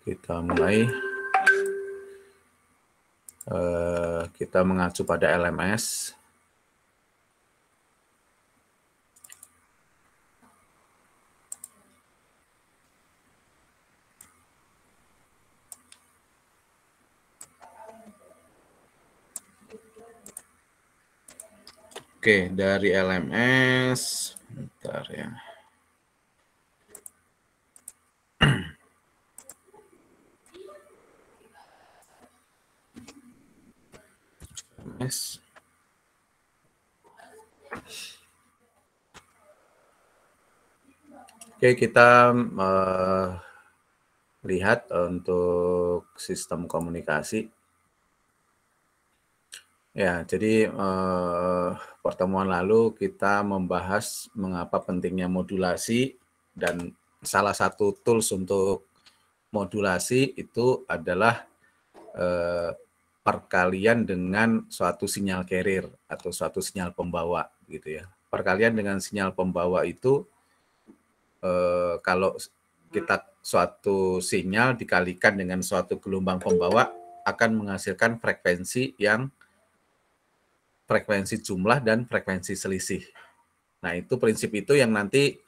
Kita mulai. Kita mengacu pada LMS. Oke, dari LMS, bentar ya. LMS. Oke, kita lihat untuk sistem komunikasi. Ya, jadi pertemuan lalu kita membahas mengapa pentingnya modulasi, dan salah satu tools untuk modulasi itu adalah perkalian dengan suatu sinyal carrier atau suatu sinyal pembawa gitu ya. Perkalian dengan sinyal pembawa itu kalau kita suatu sinyal dikalikan dengan suatu gelombang pembawa akan menghasilkan frekuensi jumlah dan frekuensi selisih. Nah, itu prinsip itu yang nanti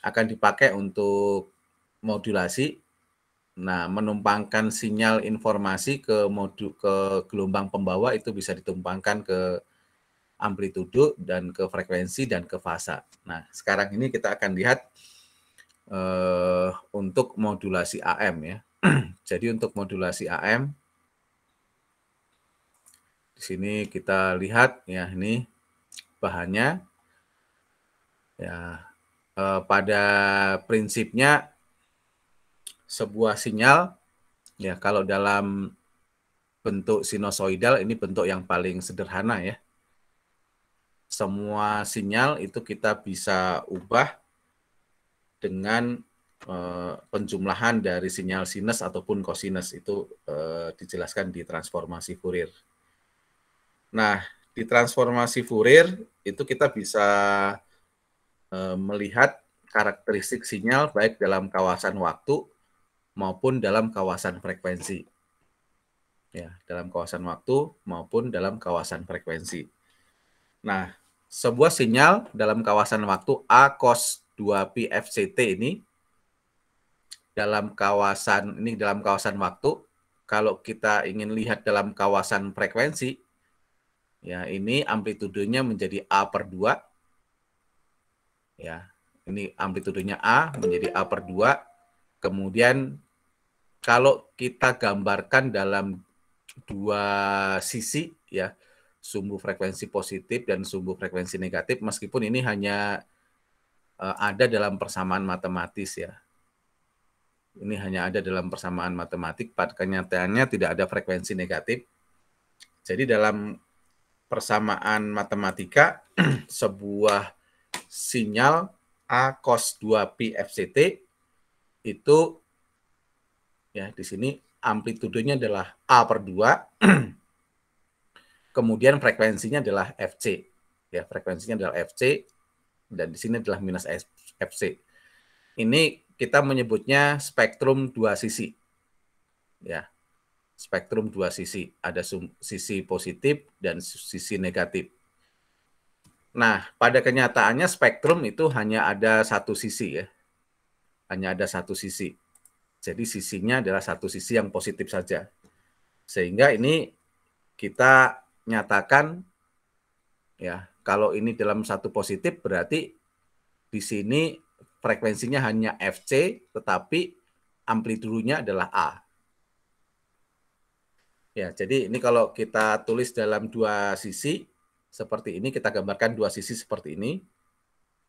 akan dipakai untuk modulasi. Nah, menumpangkan sinyal informasi ke gelombang pembawa itu bisa ditumpangkan ke amplitudo dan ke frekuensi dan ke fasa. Nah, sekarang ini kita akan lihat untuk modulasi AM ya. Jadi untuk modulasi AM, di sini kita lihat ya, ini bahannya ya. Pada prinsipnya sebuah sinyal ya, kalau dalam bentuk sinusoidal, ini bentuk yang paling sederhana ya. Semua sinyal itu kita bisa ubah dengan penjumlahan dari sinyal sinus ataupun kosinus. Itu dijelaskan di transformasi Fourier. Nah, di transformasi Fourier itu kita bisa melihat karakteristik sinyal baik dalam kawasan waktu maupun dalam kawasan frekuensi. Ya, dalam kawasan waktu maupun dalam kawasan frekuensi. Nah, sebuah sinyal dalam kawasan waktu A cos 2pi FCT ini dalam kawasan waktu. Kalau kita ingin lihat dalam kawasan frekuensi, ya ini amplitudenya menjadi A per 2. Ya, ini amplitudenya A menjadi A per 2. Kemudian kalau kita gambarkan dalam dua sisi ya, sumbu frekuensi positif dan sumbu frekuensi negatif, meskipun ini hanya ada dalam persamaan matematis ya. Ini hanya ada dalam persamaan matematik, pada kenyataannya tidak ada frekuensi negatif. Jadi dalam persamaan matematika, sebuah sinyal A cos 2pi FCT itu ya, di sini amplitudenya adalah A per 2, kemudian frekuensinya adalah FC. Ya, frekuensinya adalah FC, dan di sini adalah minus FC. Ini kita menyebutnya spektrum dua sisi. Ya, spektrum dua sisi. Ada sisi positif dan sisi negatif. Nah, pada kenyataannya spektrum itu hanya ada satu sisi ya. Hanya ada satu sisi. Jadi sisinya adalah satu sisi yang positif saja. Sehingga ini kita nyatakan ya, kalau ini dalam satu positif berarti di sini frekuensinya hanya FC, tetapi amplitudenya adalah A. Ya, jadi ini kalau kita tulis dalam dua sisi seperti ini, kita gambarkan dua sisi seperti ini.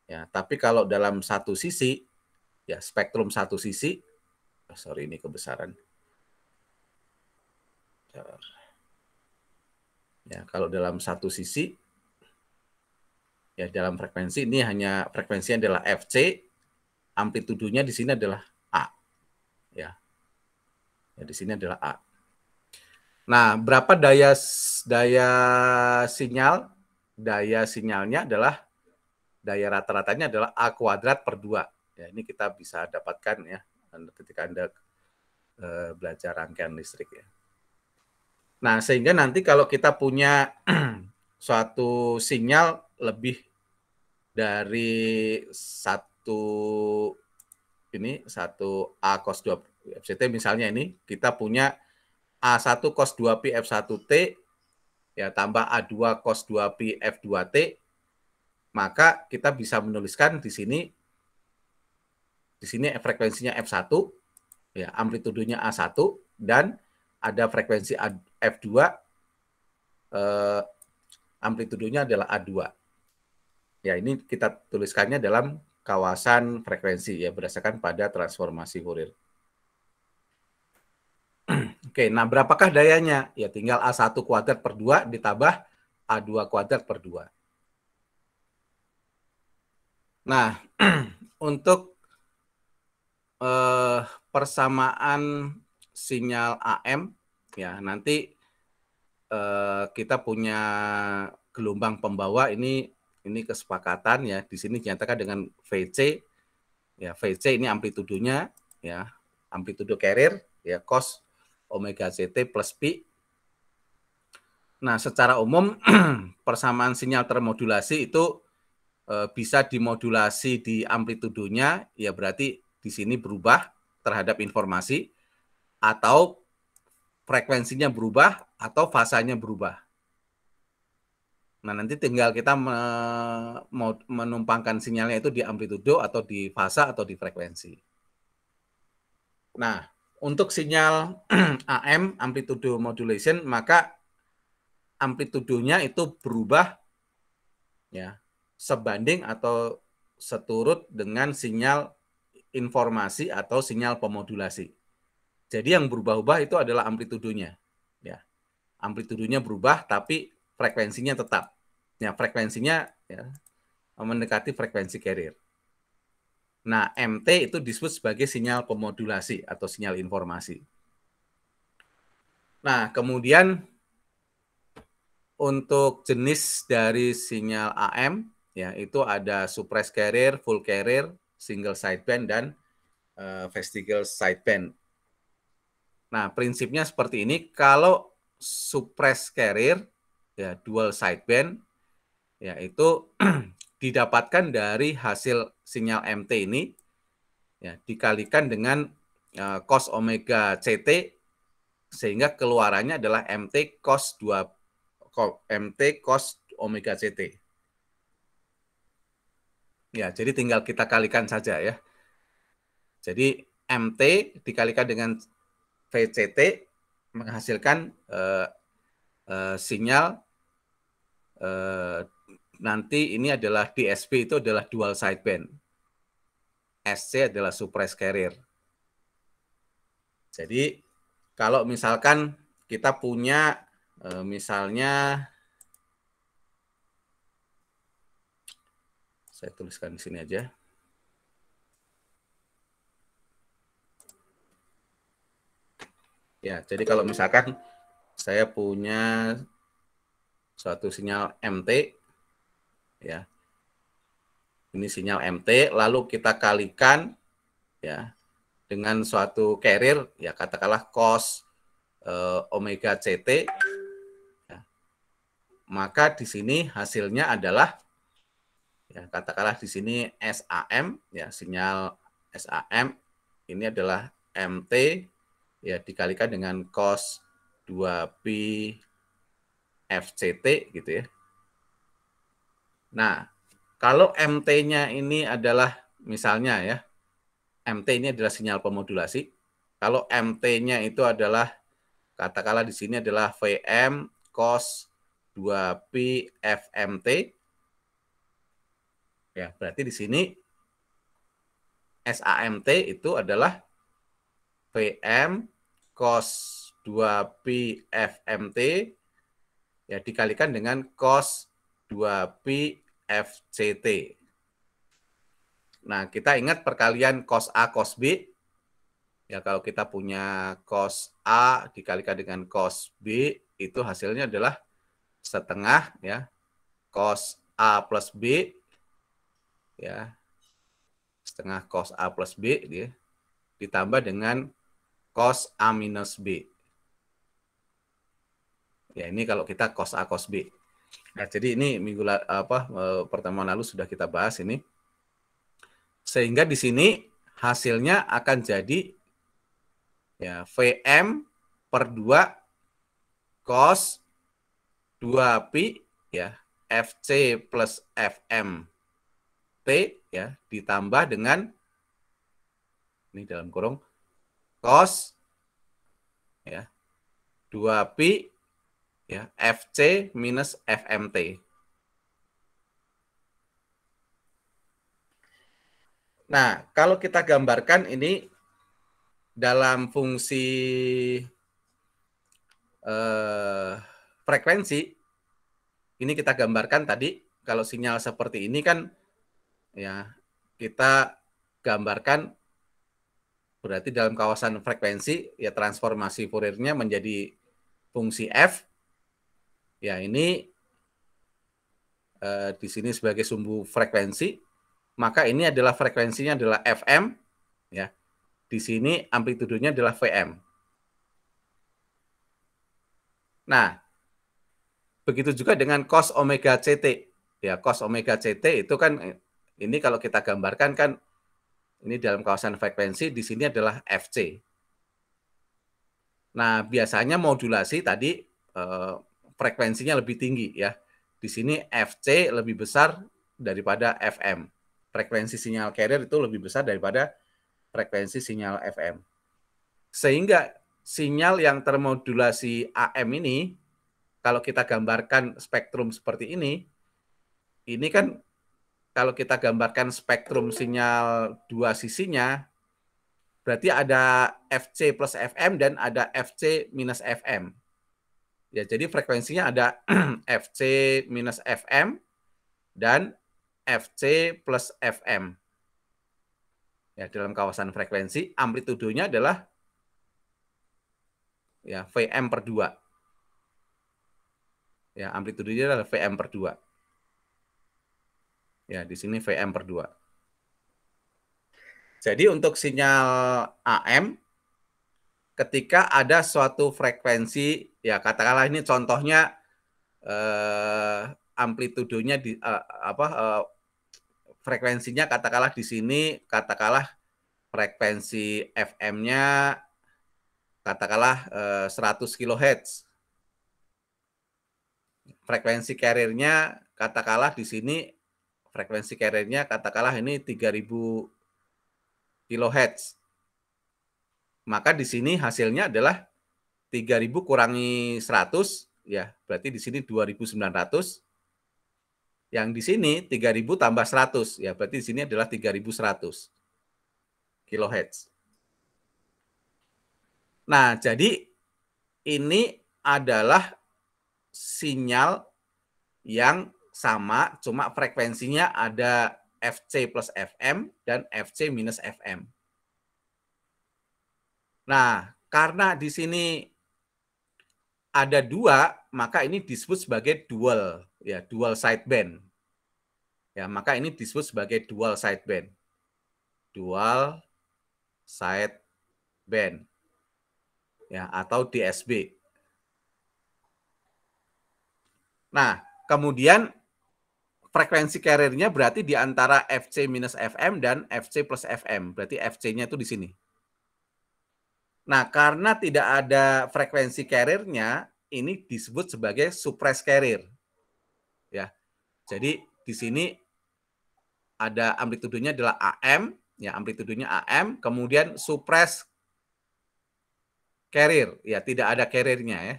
Ya, tapi kalau dalam satu sisi, ya spektrum satu sisi, sorry ini kebesaran. Ya, kalau dalam satu sisi, ya dalam frekuensi ini hanya frekuensinya adalah FC, amplitudenya di sini adalah A. Ya, di sini adalah A. Nah, berapa daya sinyal? Daya sinyalnya adalah, daya rata-ratanya adalah A kuadrat per 2. Ya, ini kita bisa dapatkan ya ketika Anda belajar rangkaian listrik ya. Nah, sehingga nanti kalau kita punya suatu sinyal lebih dari satu A cos 2 FCT misalnya ini, kita punya A1 cos 2 Pi F1T ya tambah A2 cos 2 Pi F2T, maka kita bisa menuliskan di sini frekuensinya F1 ya, amplitudenya A1 dan ada frekuensi F2 amplitudenya adalah A2. Ya, ini kita tuliskannya dalam kawasan frekuensi ya berdasarkan pada transformasi Fourier. Oke, nah berapakah dayanya? Ya tinggal A1 kuadrat per 2 ditambah A2 kuadrat per 2. Nah, untuk persamaan sinyal AM ya nanti kita punya gelombang pembawa ini kesepakatan ya di sini dinyatakan dengan VC ya, VC ini amplitudonya ya, amplitudo carrier ya cos omega CT plus pi. Nah, secara umum persamaan sinyal termodulasi itu bisa dimodulasi di amplitudonya ya berarti di sini berubah terhadap informasi atau frekuensinya berubah atau fasanya berubah. Nah, nanti tinggal kita menumpangkan sinyalnya itu di amplitudo atau di fasa atau di frekuensi. Nah, untuk sinyal AM, amplitudo modulation, maka amplitudonya itu berubah ya sebanding atau seturut dengan sinyal informasi atau sinyal pemodulasi. Jadi yang berubah-ubah itu adalah amplitudonya. Ya. Amplitudonya berubah tapi frekuensinya tetap. Ya, frekuensinya ya, mendekati frekuensi carrier. Nah, MT itu disebut sebagai sinyal pemodulasi atau sinyal informasi. Nah, kemudian untuk jenis dari sinyal AM, ya itu ada suppressed carrier, full carrier, single sideband, dan vestigial sideband. Nah, prinsipnya seperti ini. Kalau suppressed carrier, ya dual sideband, ya itu didapatkan dari hasil sinyal MT ini ya dikalikan dengan cos omega CT sehingga keluarannya adalah MT cos omega CT. Ya, jadi tinggal kita kalikan saja ya. Jadi MT dikalikan dengan VCT menghasilkan sinyal nanti ini adalah DSP itu adalah dual sideband. SC adalah suppressed carrier. Jadi kalau misalkan kita punya misalnya saya tuliskan di sini aja. Ya, jadi kalau misalkan saya punya suatu sinyal MT ya. Ini sinyal MT lalu kita kalikan ya dengan suatu carrier ya katakanlah cos omega CT ya. Maka di sini hasilnya adalah ya katakanlah di sini SAM ya, sinyal SAM ini adalah MT ya dikalikan dengan cos 2pi FCT gitu ya. Nah, kalau MT-nya ini adalah misalnya ya, MT ini adalah sinyal pemodulasi. Kalau MT-nya itu adalah katakanlah di sini adalah VM cos 2pi FMT. Ya, berarti di sini SAMT itu adalah VM cos 2pi FMT ya dikalikan dengan cos 2pi FCT. Nah, kita ingat perkalian cos A cos B. Ya, kalau kita punya cos A dikalikan dengan cos B, itu hasilnya adalah setengah ya cos A plus B ya setengah cos A plus B ya, ditambah dengan cos A minus B. Ya, ini kalau kita cos A cos B. Nah, jadi ini pertemuan lalu sudah kita bahas ini. Sehingga di sini hasilnya akan jadi ya Vm per 2 cos 2pi ya Fc plus Fm T ya ditambah dengan ini dalam kurung cos ya 2pi ya Fc minus Fmt. Nah, kalau kita gambarkan ini dalam fungsi frekuensi, ini kita gambarkan tadi, kalau sinyal seperti ini kan, ya kita gambarkan berarti dalam kawasan frekuensi, ya transformasi Fourier-nya menjadi fungsi F, ya ini di sini sebagai sumbu frekuensi, maka ini adalah frekuensinya adalah Fm, ya. Di sini amplitudenya adalah Vm. Nah, begitu juga dengan cos omega ct. Ya, cos omega ct itu kan ini kalau kita gambarkan kan ini dalam kawasan frekuensi, di sini adalah Fc. Nah, biasanya modulasi tadi frekuensinya lebih tinggi ya. Di sini Fc lebih besar daripada Fm. Frekuensi sinyal carrier itu lebih besar daripada frekuensi sinyal Fm. Sehingga sinyal yang termodulasi AM ini, kalau kita gambarkan spektrum seperti ini kan kalau kita gambarkan spektrum sinyal dua sisinya, berarti ada Fc plus Fm dan ada Fc minus Fm. Ya, jadi frekuensinya ada Fc minus Fm dan Fc plus Fm. Ya, dalam kawasan frekuensi, amplitudenya adalah ya Vm per 2. Ya, amplitudenya adalah Vm per 2. Ya, di sini Vm per 2. Jadi untuk sinyal AM, ketika ada suatu frekuensi, ya katakanlah ini contohnya amplitudenya frekuensinya katakanlah di sini, katakanlah frekuensi FM-nya katakanlah 100 kHz. Frekuensi carrier-nya katakanlah di sini frekuensi carrier-nya katakanlah ini 3000 kHz. Maka di sini hasilnya adalah 3000 kurangi 100 ya, berarti di sini 2900. Yang di sini 3000 tambah 100 ya, berarti di sini adalah 3100 kHz. Nah, jadi ini adalah sinyal yang sama, cuma frekuensinya ada Fc plus Fm dan Fc minus Fm. Nah, karena di sini ada dua, maka ini disebut sebagai dual, ya, dual sideband. Ya, maka ini disebut sebagai dual sideband. Dual sideband. Ya, atau DSB. Nah, kemudian frekuensi carrier-nya berarti di antara Fc minus Fm dan Fc plus Fm. Berarti Fc-nya itu di sini. Nah, karena tidak ada frekuensi carrier-nya, ini disebut sebagai suppress carrier. Ya. Jadi di sini ada amplitudenya adalah AM, ya amplitudenya AM, kemudian suppress carrier, ya tidak ada carrier-nya ya.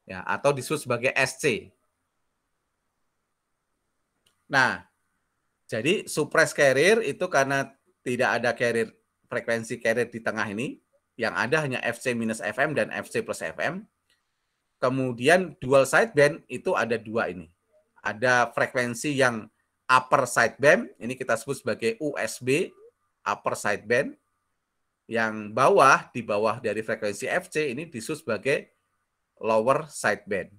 Ya, atau disebut sebagai SC. Nah, jadi suppress carrier itu karena tidak ada carrier frekuensi carrier di tengah ini, yang ada hanya Fc minus Fm dan Fc plus Fm. Kemudian dual sideband itu ada dua ini. Ada frekuensi yang upper sideband, ini kita sebut sebagai USB, upper sideband. Yang bawah, di bawah dari frekuensi Fc, ini disebut sebagai lower sideband.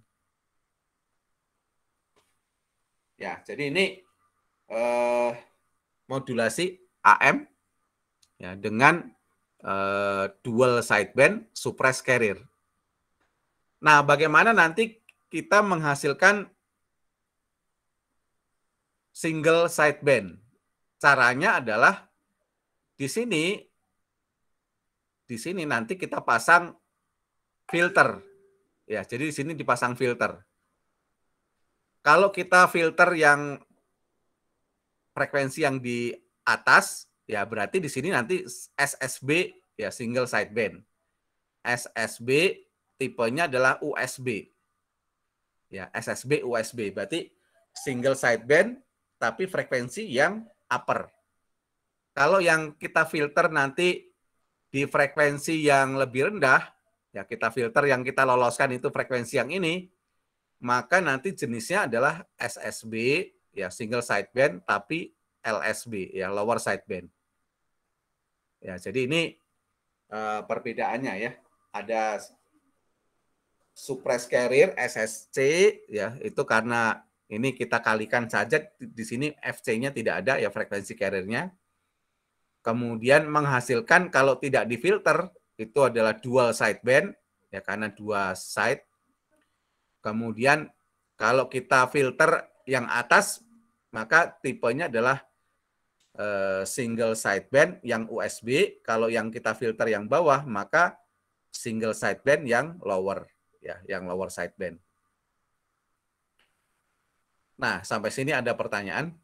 Ya, jadi ini modulasi AM ya dengan dual sideband suppress carrier. Nah, bagaimana nanti kita menghasilkan single sideband? Caranya adalah di sini nanti kita pasang filter. Ya, jadi di sini dipasang filter. Kalau kita filter yang frekuensi yang di atas, ya berarti di sini nanti SSB, ya single sideband. SSB tipenya adalah USB. Ya, SSB USB berarti single sideband tapi frekuensi yang upper. Kalau yang kita filter nanti di frekuensi yang lebih rendah, ya kita filter yang kita loloskan itu frekuensi yang ini, maka nanti jenisnya adalah SSB, ya single sideband, tapi LSB, ya lower sideband. Ya, jadi ini perbedaannya ya. Ada suppress carrier SSC, ya itu karena ini kita kalikan saja di sini FC-nya tidak ada ya frekuensi carrier-nya. Kemudian menghasilkan kalau tidak difilter itu adalah dual sideband ya karena dua side. Kemudian kalau kita filter yang atas maka tipenya adalah single sideband yang USB. Kalau yang kita filter yang bawah maka single sideband yang lower ya, yang lower sideband. Nah, sampai sini ada pertanyaan?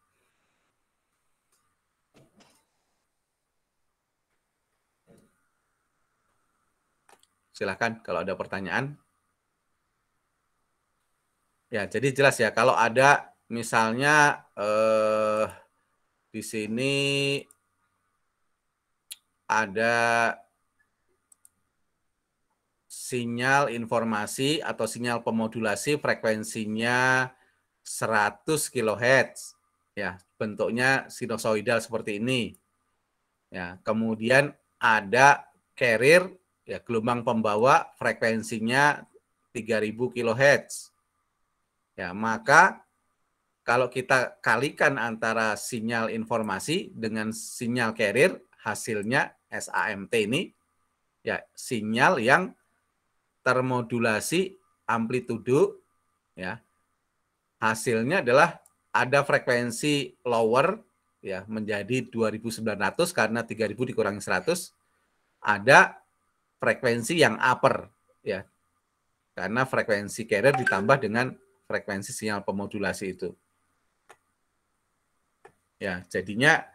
Silahkan kalau ada pertanyaan. Ya, jadi jelas ya kalau ada misalnya di sini ada sinyal informasi atau sinyal pemodulasi frekuensinya 100 kHz. Ya, bentuknya sinusoidal seperti ini. Ya, kemudian ada carrier ya gelombang pembawa frekuensinya 3000 kHz. Ya, maka kalau kita kalikan antara sinyal informasi dengan sinyal carrier, hasilnya SAMT ini ya sinyal yang termodulasi amplitudo ya. Hasilnya adalah ada frekuensi lower ya menjadi 2900 karena 3000 dikurangi 100, ada frekuensi yang upper ya. Karena frekuensi carrier ditambah dengan frekuensi sinyal pemodulasi itu. Ya, jadinya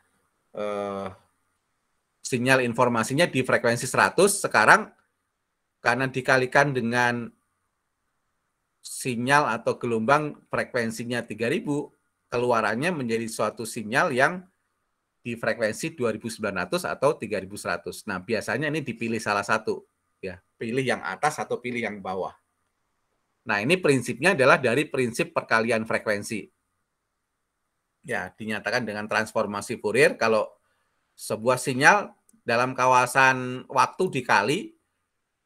sinyal informasinya di frekuensi 100, sekarang karena dikalikan dengan sinyal atau gelombang frekuensinya 3000, keluarannya menjadi suatu sinyal yang di frekuensi 2900 atau 3100. Nah, biasanya ini dipilih salah satu, ya, pilih yang atas atau pilih yang bawah. Nah, ini prinsipnya adalah dari prinsip perkalian frekuensi. Ya, dinyatakan dengan transformasi Fourier kalau sebuah sinyal dalam kawasan waktu dikali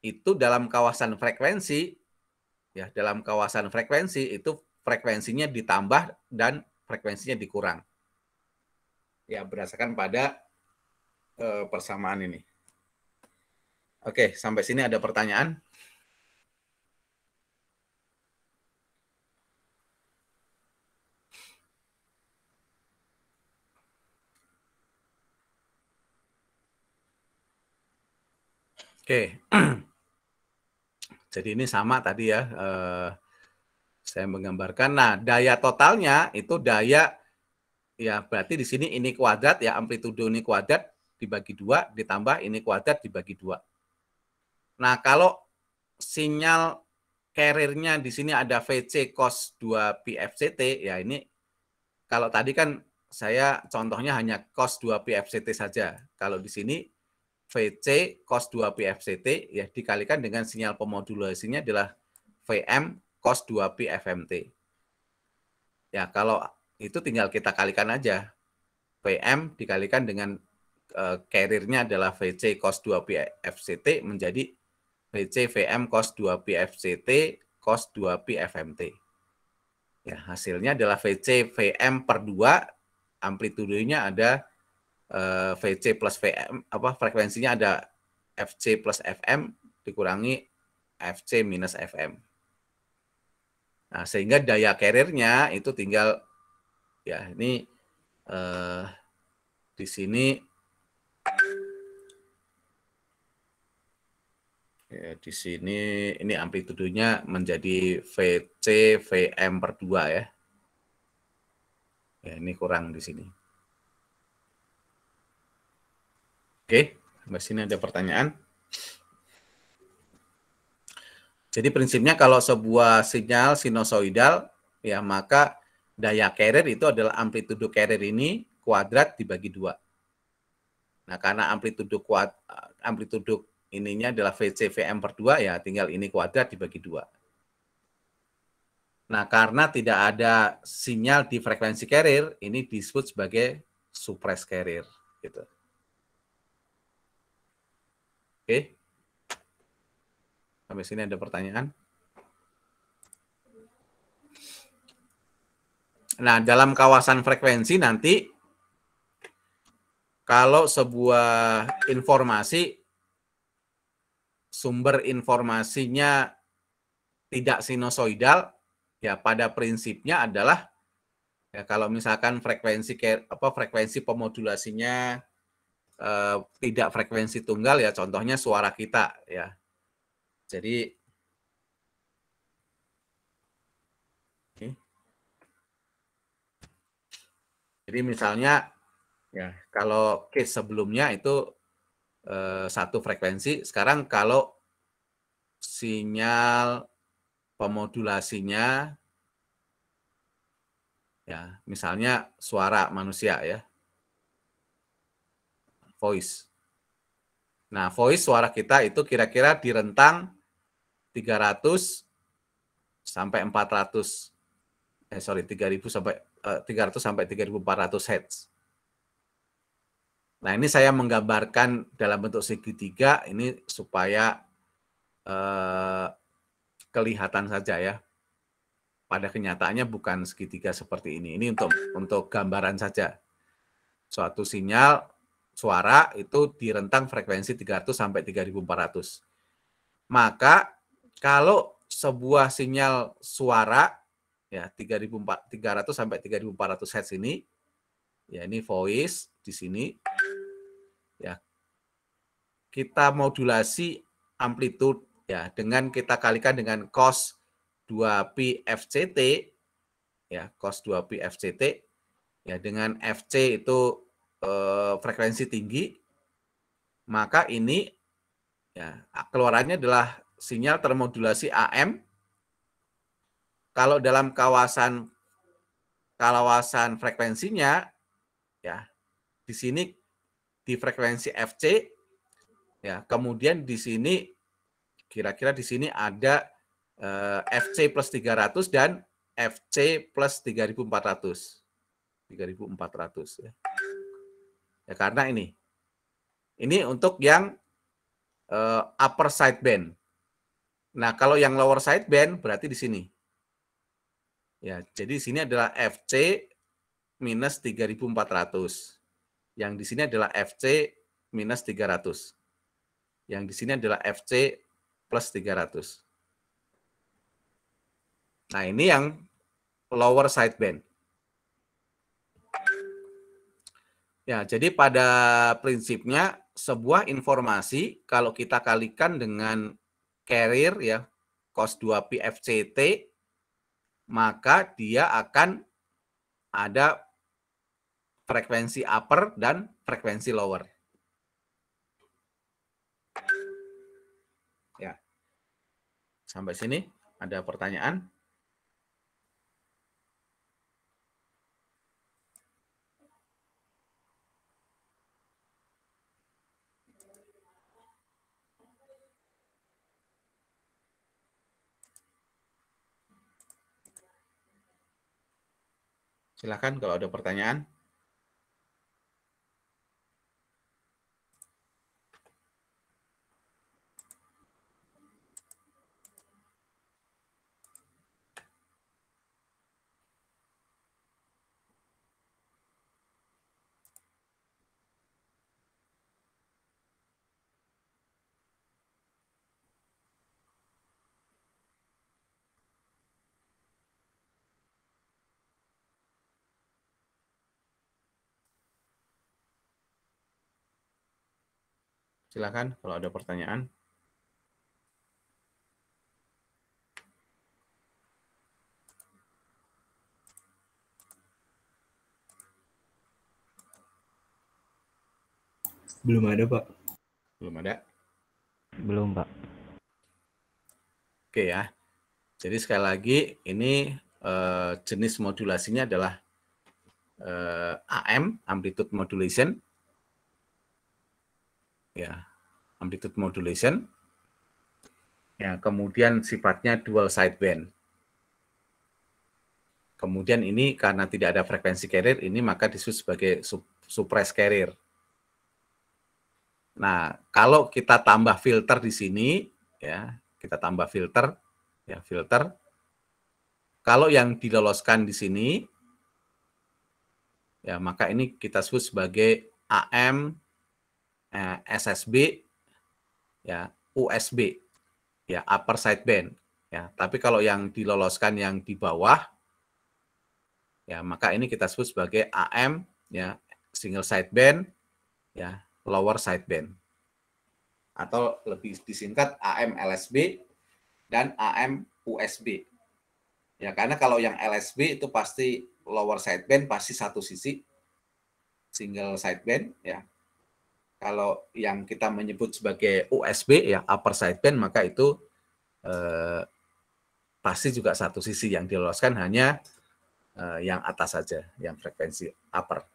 itu dalam kawasan frekuensi ya, dalam kawasan frekuensi itu frekuensinya ditambah dan frekuensinya dikurang. Ya, berdasarkan pada persamaan ini. Oke, sampai sini ada pertanyaan? Oke, jadi ini sama tadi ya, saya menggambarkan. Nah, daya totalnya itu daya, ya berarti di sini ini kuadrat ya, amplitudo ini kuadrat dibagi 2, ditambah ini kuadrat dibagi 2. Nah, kalau sinyal carrier-nya di sini ada VC cos 2 pi FCT, ya ini kalau tadi kan saya contohnya hanya cos 2 pi FCT saja. Kalau di sini VC cos 2 pi FCT ya dikalikan dengan sinyal pemodulasinya adalah VM cos 2 pi FMT. Ya, kalau itu tinggal kita kalikan aja. VM dikalikan dengan carrier-nya adalah VC cos 2 pi FCT menjadi VC VM cos 2 pi FCT cos 2 pi FMT. Ya, hasilnya adalah VC VM per 2, amplitudenya ada VC plus VM, frekuensinya ada FC plus FM dikurangi FC minus FM. Nah, sehingga daya carrier-nya itu tinggal, ya ini di sini, ya, di sini ini amplitudenya menjadi VC VM per 2 ya. Ya, ini kurang di sini. Oke, sampai sini ada pertanyaan. Jadi prinsipnya kalau sebuah sinyal sinusoidal, ya maka daya carrier itu adalah amplitudo carrier ini kuadrat dibagi 2. Nah, karena amplitudo ininya adalah VC VM per 2, ya tinggal ini kuadrat dibagi 2. Nah, karena tidak ada sinyal di frekuensi carrier, ini disebut sebagai suppressed carrier. Gitu. Oke. Sampai sini ada pertanyaan? Nah, dalam kawasan frekuensi nanti, kalau sebuah informasi, sumber informasinya tidak sinusoidal, ya pada prinsipnya adalah, ya kalau misalkan frekuensi pemodulasinya tidak frekuensi tunggal, ya contohnya suara kita, ya. Jadi misalnya, ya kalau case sebelumnya itu satu frekuensi, sekarang kalau sinyal pemodulasinya, ya misalnya suara manusia, ya, voice. Nah, voice suara kita itu kira-kira di rentang 300 sampai 400, 3.000 sampai 300 sampai 3.400 Hz. Nah, ini saya menggambarkan dalam bentuk segitiga ini supaya kelihatan saja, ya. Pada kenyataannya bukan segitiga seperti ini. Ini untuk gambaran saja. Suatu sinyal suara itu di rentang frekuensi 300 sampai 3.400. Maka kalau sebuah sinyal suara, ya 300 sampai 3.400 Hz ini, ya ini voice di sini, ya kita modulasi amplitude, ya dengan kita kalikan dengan cos 2pi FCT, ya cos 2pi FCT, ya dengan FC itu frekuensi tinggi, maka ini, ya keluarannya adalah sinyal termodulasi AM. Kalau dalam kawasan frekuensinya, ya di sini di frekuensi FC, ya kemudian di sini kira-kira di sini ada FC plus 300 dan FC plus 3.400. 3.400, ya. Ya karena ini untuk yang upper sideband. Nah, kalau yang lower sideband berarti di sini. Ya, jadi di sini adalah FC minus 3.400. Yang di sini adalah FC minus 300. Yang di sini adalah FC plus 300. Nah, ini yang lower sideband. Ya, jadi pada prinsipnya sebuah informasi kalau kita kalikan dengan carrier, ya cos 2pi FCT, maka dia akan ada frekuensi upper dan frekuensi lower. Ya. Sampai sini ada pertanyaan? Silakan kalau ada pertanyaan. Silakan kalau ada pertanyaan. Belum ada, Pak. Belum ada? Belum, Pak. Oke ya. Jadi sekali lagi ini jenis modulasinya adalah AM, amplitude modulation. Ya, amplitude modulation. Ya, kemudian sifatnya dual sideband. Kemudian ini karena tidak ada frekuensi carrier, ini maka disebut sebagai suppressed carrier. Nah, kalau kita tambah filter di sini, ya, kita tambah filter, ya filter. Kalau yang diloloskan di sini, ya maka ini kita sebut sebagai AM, SSB, ya USB, ya upper sideband. Ya, tapi kalau yang diloloskan yang di bawah, ya maka ini kita sebut sebagai AM, ya single sideband, ya lower sideband, atau lebih disingkat AM LSB dan AM USB. Ya, karena kalau yang LSB itu pasti lower sideband, pasti satu sisi, single sideband, ya. Kalau yang kita menyebut sebagai USB, ya upper sideband, maka itu pasti juga satu sisi, yang diloloskan hanya yang atas saja, yang frekuensi upper.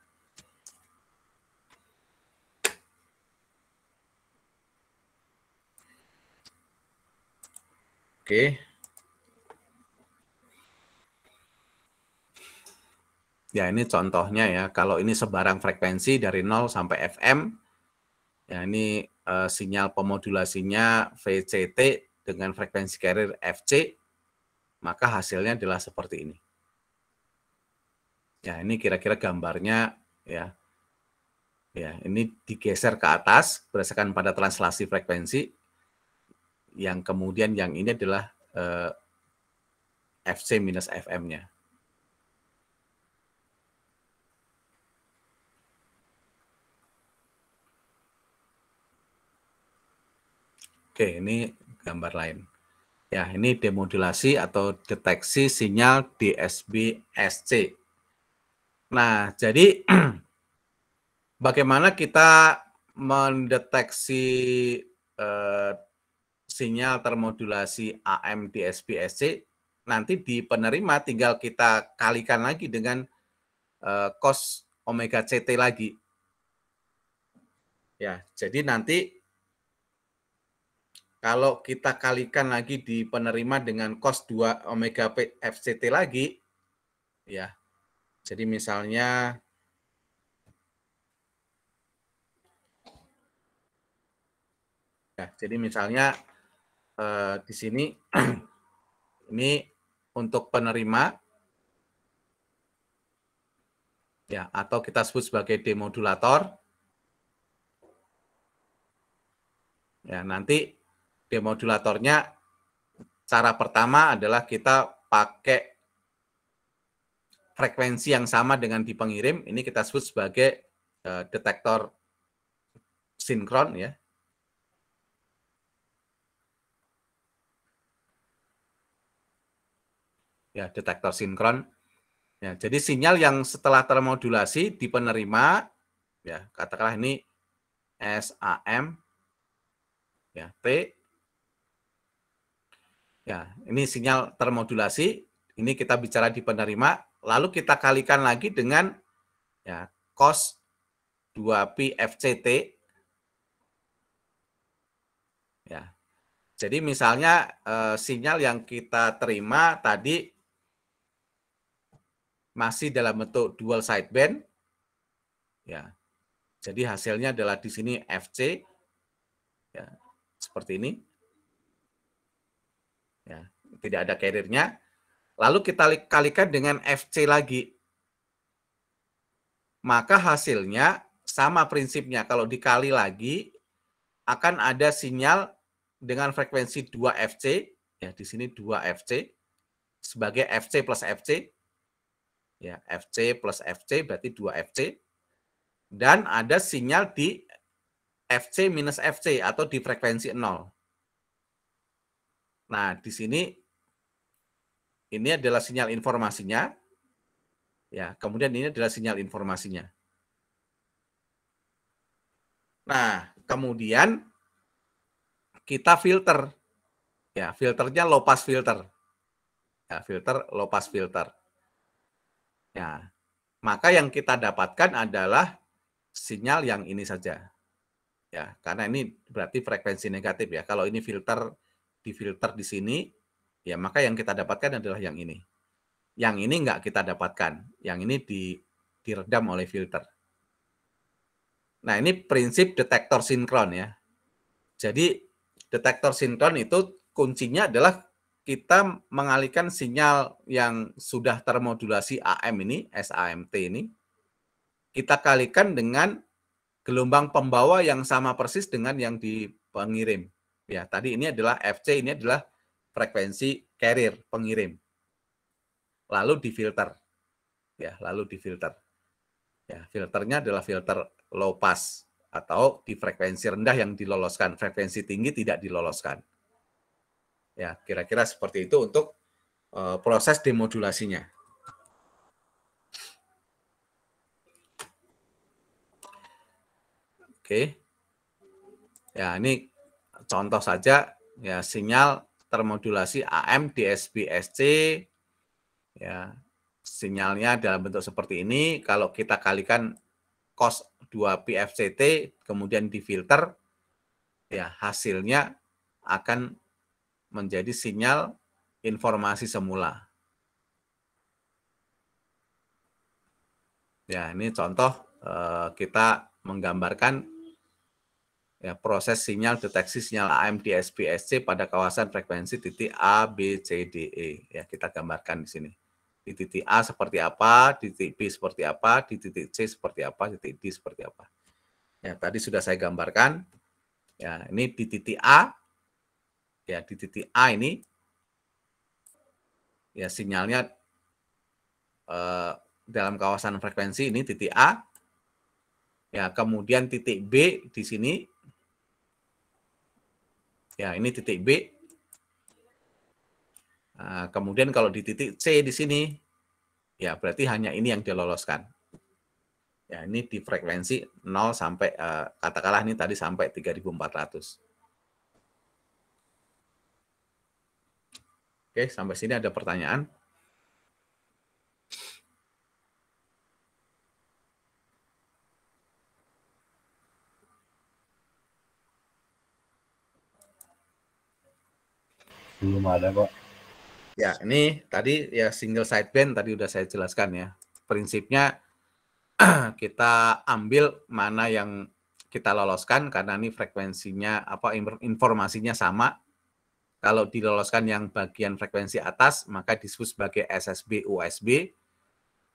Oke. Ya, ini contohnya ya. Kalau ini sebarang frekuensi dari 0 sampai FM, ya ini sinyal pemodulasinya VCT dengan frekuensi carrier FC, maka hasilnya adalah seperti ini. Ya, ini kira-kira gambarnya ya. Ya, ini digeser ke atas berdasarkan pada translasi frekuensi. Yang kemudian yang ini adalah FC minus FM-nya. Oke, ini gambar lain. Ya, ini demodulasi atau deteksi sinyal DSB-SC. Nah, jadi bagaimana kita mendeteksi sinyal termodulasi AM DSB-SC? Nanti di penerima tinggal kita kalikan lagi dengan cos omega CT lagi. Ya, jadi nanti kalau kita kalikan lagi di penerima dengan cos 2 omega FCT lagi, ya. Jadi misalnya di sini ini untuk penerima, ya, atau kita sebut sebagai demodulator. Ya, nanti demodulatornya cara pertama adalah kita pakai frekuensi yang sama dengan di pengirim. Ini kita sebut sebagai detektor sinkron, ya. Ya, detektor sinkron. Ya, jadi sinyal yang setelah termodulasi di penerima, ya, katakanlah ini SAM, ya, T. Ya, ini sinyal termodulasi. Ini kita bicara di penerima. Lalu kita kalikan lagi dengan ya cos 2pi FCT. Ya. Jadi misalnya sinyal yang kita terima tadi masih dalam bentuk dual sideband. Ya. Jadi hasilnya adalah di sini FC. Ya, seperti ini. Ya, tidak ada carrier-nya. Lalu kita kalikan dengan FC lagi. Maka hasilnya sama prinsipnya. Kalau dikali lagi, akan ada sinyal dengan frekuensi 2FC. Ya, di sini 2FC. Sebagai FC plus FC. Ya, FC plus FC berarti 2FC. Dan ada sinyal di FC minus FC atau di frekuensi 0. Nah, di sini ini adalah sinyal informasinya. Ya, kemudian ini adalah sinyal informasinya. Nah, kemudian kita filter. Ya, filternya low pass filter. Ya, filter low pass filter. Ya, maka yang kita dapatkan adalah sinyal yang ini saja. Ya, karena ini berarti frekuensi negatif ya. Kalau ini difilter di sini, ya maka yang kita dapatkan adalah yang ini. Yang ini enggak kita dapatkan. Yang ini diredam oleh filter. Nah, ini prinsip detektor sinkron ya. Jadi detektor sinkron itu kuncinya adalah kita mengalihkan sinyal yang sudah termodulasi AM ini, SAMT ini, kita kalikan dengan gelombang pembawa yang sama persis dengan yang di pengirim. Ya, tadi ini adalah FC, ini adalah frekuensi carrier pengirim. Lalu difilter. Ya, lalu difilter. Ya, filternya adalah filter low pass atau di frekuensi rendah yang diloloskan, frekuensi tinggi tidak diloloskan. Ya, kira-kira seperti itu untuk proses demodulasinya. Oke. Ya, ini contoh saja ya sinyal termodulasi AM DSP SC ya. Sinyalnya dalam bentuk seperti ini, kalau kita kalikan cos 2pi FCT kemudian difilter ya hasilnya akan menjadi sinyal informasi semula. Ya, ini contoh kita menggambarkan ya proses sinyal deteksi sinyal AM DSP SC pada kawasan frekuensi titik A, B, C, D, E. Ya, kita gambarkan di sini. Di titik A seperti apa, di titik B seperti apa, di titik C seperti apa, di titik D seperti apa. Ya, tadi sudah saya gambarkan. Ya, ini di titik A. Ya, di titik A ini ya sinyalnya dalam kawasan frekuensi ini titik A. Ya, kemudian titik B di sini. Ya, ini titik B. Nah, kemudian kalau di titik C di sini, ya berarti hanya ini yang diloloskan. Ya, ini di frekuensi 0 sampai, katakanlah ini tadi sampai 3.400. Oke, sampai sini ada pertanyaan? Belum ada kok. Ya, ini tadi ya single sideband tadi udah saya jelaskan ya. Prinsipnya kita ambil mana yang kita loloskan karena ini frekuensinya informasinya sama. Kalau diloloskan yang bagian frekuensi atas maka disebut sebagai SSB USB.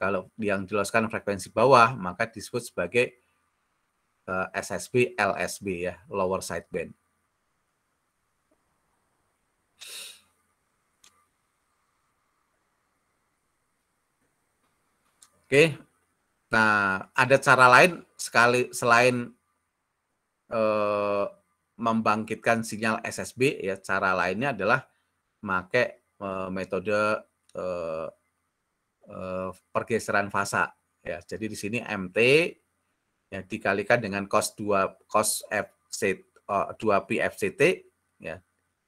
Kalau yang diloloskan frekuensi bawah maka disebut sebagai SSB LSB ya, lower sideband. Oke, nah ada cara lain selain membangkitkan sinyal SSB ya. Cara lainnya adalah pakai metode pergeseran fasa ya. Jadi di sini MT ya dikalikan dengan cos 2pi FCT ya.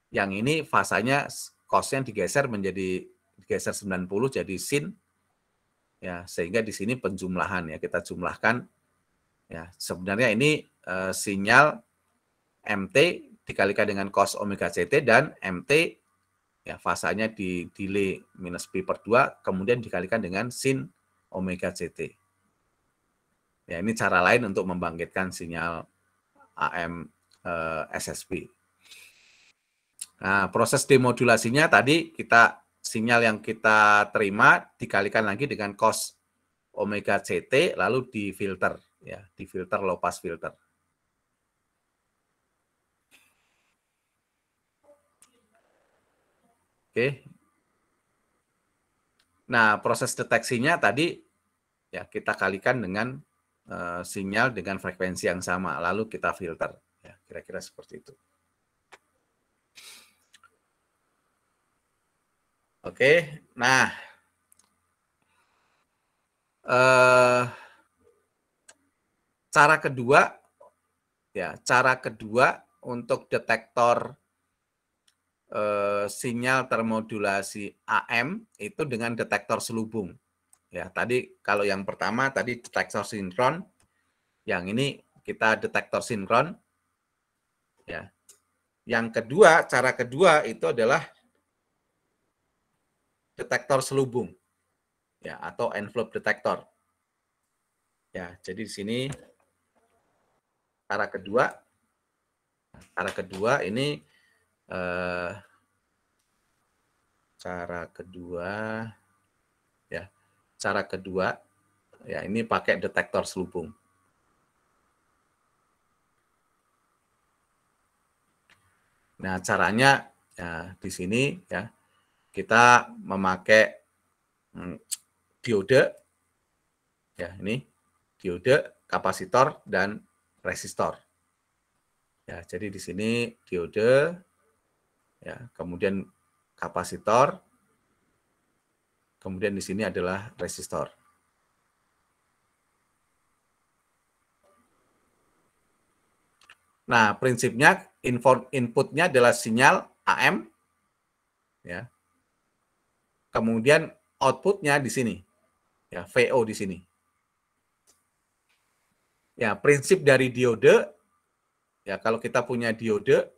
Yang ini fasanya cosnya digeser 90 jadi sin ya, sehingga di sini penjumlahan ya, kita jumlahkan ya. Sebenarnya ini sinyal MT dikalikan dengan cos omega CT dan MT ya fasanya di delay minus pi per 2 kemudian dikalikan dengan sin omega CT. Ya, ini cara lain untuk membangkitkan sinyal AM SSB. Nah, proses demodulasinya tadi sinyal yang kita terima dikalikan lagi dengan cos omega CT lalu difilter ya, difilter low pass filter. Oke. Nah, proses deteksinya tadi ya kita kalikan dengan sinyal dengan frekuensi yang sama lalu kita filter. kira-kira seperti itu. Oke, nah cara kedua untuk detektor sinyal termodulasi AM itu dengan detektor selubung. Ya, tadi kalau yang pertama tadi detektor sinkron, yang ini kita detektor sinkron. Ya. Yang kedua, cara kedua itu adalah detektor selubung. Ya, atau envelope detector. Ya, jadi di sini cara kedua ini cara kedua ya ini pakai detektor selubung. Nah, caranya ya di sini ya kita memakai diode ya ini diode, kapasitor dan resistor. Ya, jadi di sini diode ya, kemudian kapasitor, kemudian di sini adalah resistor. Nah, prinsipnya inputnya adalah sinyal AM, ya. Kemudian outputnya di sini, ya VO di sini. Ya, prinsip dari diode, ya kalau kita punya diode,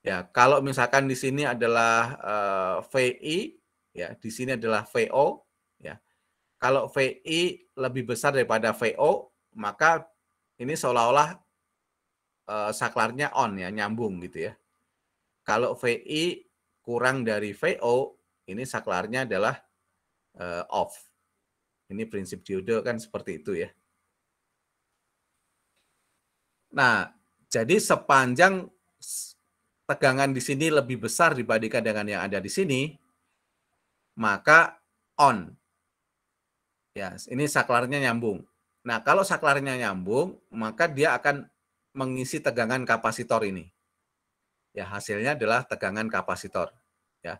ya kalau misalkan di sini adalah VI, ya di sini adalah VO, ya. Kalau VI lebih besar daripada VO, maka ini seolah-olah saklarnya on ya, nyambung gitu ya. Kalau VI kurang dari VO, ini saklarnya adalah off. Ini prinsip diode kan seperti itu ya. Nah, jadi sepanjang tegangan di sini lebih besar dibandingkan dengan yang ada di sini, maka on. Ya, ini saklarnya nyambung. Nah, kalau saklarnya nyambung, maka dia akan mengisi tegangan kapasitor ini. Ya, hasilnya adalah tegangan kapasitor. Ya,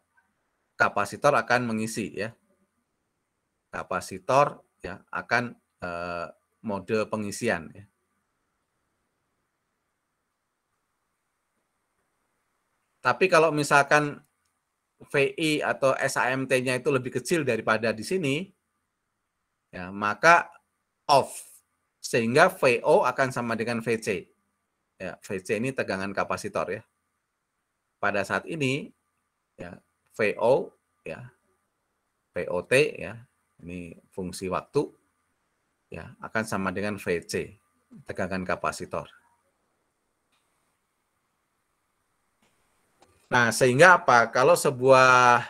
kapasitor akan mengisi ya. Kapasitor ya akan mode pengisian ya. Tapi kalau misalkan VI atau SAMT-nya itu lebih kecil daripada di sini, ya maka off, sehingga VO akan sama dengan VC. Ya, VC ini tegangan kapasitor ya. Pada saat ini, ya VO, ya VOT, ya ini fungsi waktu, ya akan sama dengan VC, tegangan kapasitor. Nah, sehingga apa? Kalau sebuah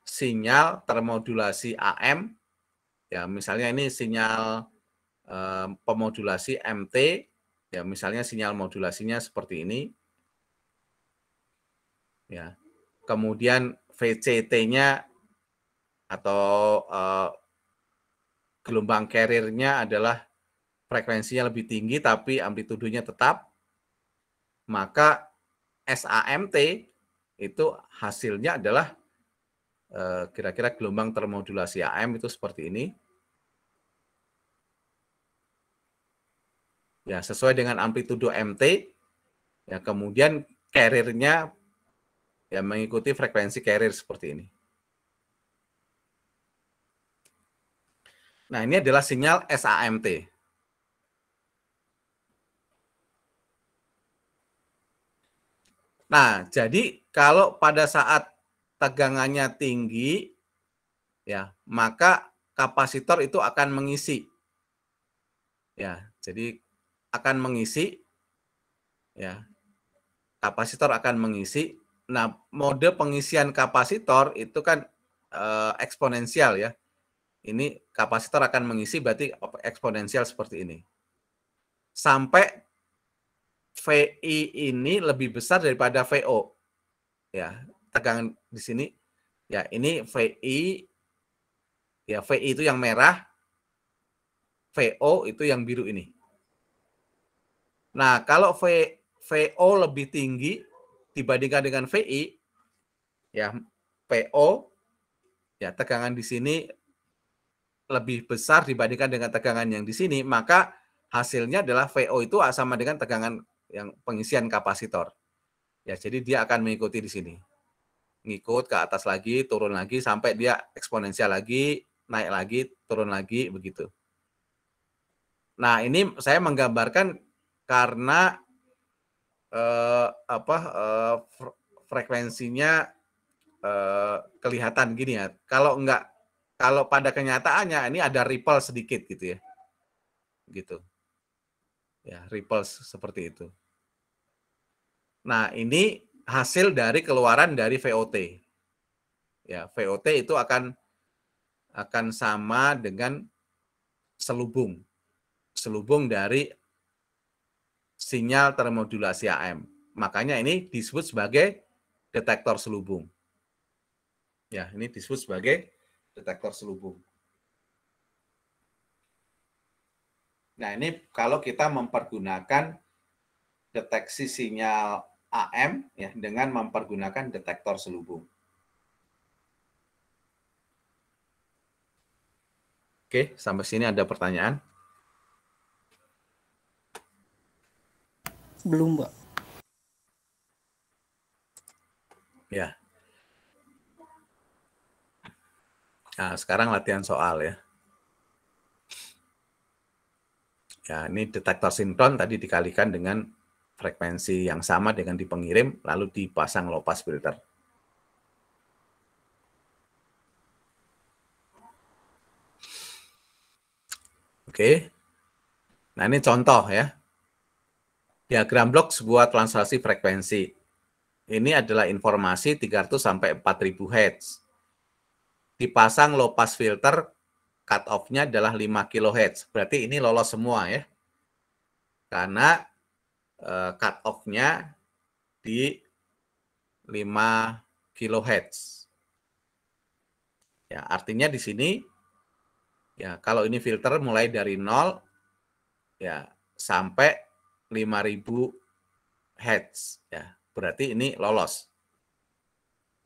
sinyal termodulasi AM, ya misalnya ini sinyal pemodulasi MT, ya misalnya sinyal modulasinya seperti ini, ya. Kemudian VCT-nya atau gelombang carrier-nya adalah frekuensinya lebih tinggi tapi amplitudonya tetap, maka SAMT itu hasilnya adalah kira-kira gelombang termodulasi AM itu seperti ini. Ya, sesuai dengan amplitudo MT, ya kemudian carrier-nya ya mengikuti frekuensi carrier seperti ini. Nah, ini adalah sinyal SAMT. Nah, jadi kalau pada saat tegangannya tinggi, ya maka kapasitor itu akan mengisi. Ya, jadi akan mengisi, ya kapasitor akan mengisi. Nah, mode pengisian kapasitor itu kan eksponensial ya. Ini kapasitor akan mengisi berarti eksponensial seperti ini. Sampai VI ini lebih besar daripada VO. Ya, tegangan di sini ya ini VI, ya VI itu yang merah, VO itu yang biru ini. Nah, kalau VO lebih tinggi dibandingkan dengan VI, ya PO, ya tegangan di sini lebih besar dibandingkan dengan tegangan yang di sini, maka hasilnya adalah VO itu sama dengan tegangan yang pengisian kapasitor. Ya, jadi dia akan mengikuti di sini. Ngikut ke atas lagi, turun lagi, sampai dia eksponensial lagi, naik lagi, turun lagi, begitu. Nah, ini saya menggambarkan karena frekuensinya kelihatan gini ya. Kalau pada kenyataannya ini ada ripple sedikit gitu ya. Gitu. Ya, ripple seperti itu. Nah, ini hasil dari keluaran dari VOT. Ya, VOT itu akan sama dengan selubung dari sinyal termodulasi AM. Makanya ini disebut sebagai detektor selubung. Ya, ini disebut sebagai detektor selubung. Nah, ini kalau kita mempergunakan deteksi sinyal AM ya dengan mempergunakan detektor selubung. Oke, sampai sini ada pertanyaan? Belum, Pak. Ya. Nah, sekarang latihan soal ya. Ya, ini detektor sinkron tadi dikalikan dengan frekuensi yang sama dengan di pengirim, lalu dipasang low pass filter. Oke. Nah, ini contoh ya. Diagram blok sebuah translasi frekuensi. Ini adalah informasi 300 sampai 4000 Hz. Dipasang low pass filter, cut off-nya adalah 5 kHz. Berarti ini lolos semua ya. Karena cut off-nya di 5 kHz. Ya, artinya di sini ya kalau ini filter mulai dari 0 ya sampai 5000 Hz ya. Berarti ini lolos.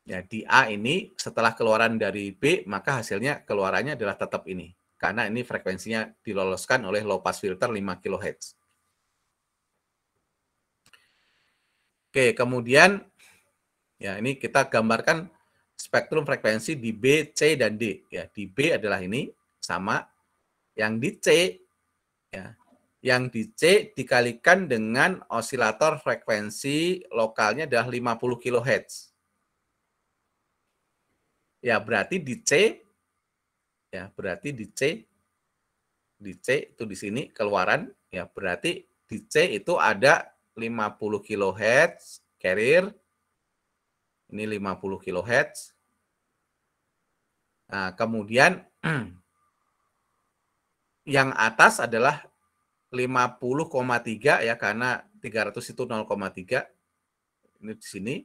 Ya, di A ini setelah keluaran dari B, maka hasilnya keluarannya adalah tetap ini. Karena ini frekuensinya diloloskan oleh low pass filter 5 kHz. Oke, kemudian ya ini kita gambarkan spektrum frekuensi di B, C, dan D. Ya, di B adalah ini sama. Yang di C ya, yang di C dikalikan dengan osilator frekuensi lokalnya adalah 50 kHz. Ya, berarti di C ya, berarti di C itu di sini keluaran ya, berarti di C itu ada 50 kHz carrier. Ini 50 kHz. Nah, kemudian yang atas adalah 50,3 ya, karena 300 itu 0,3. Ini di sini.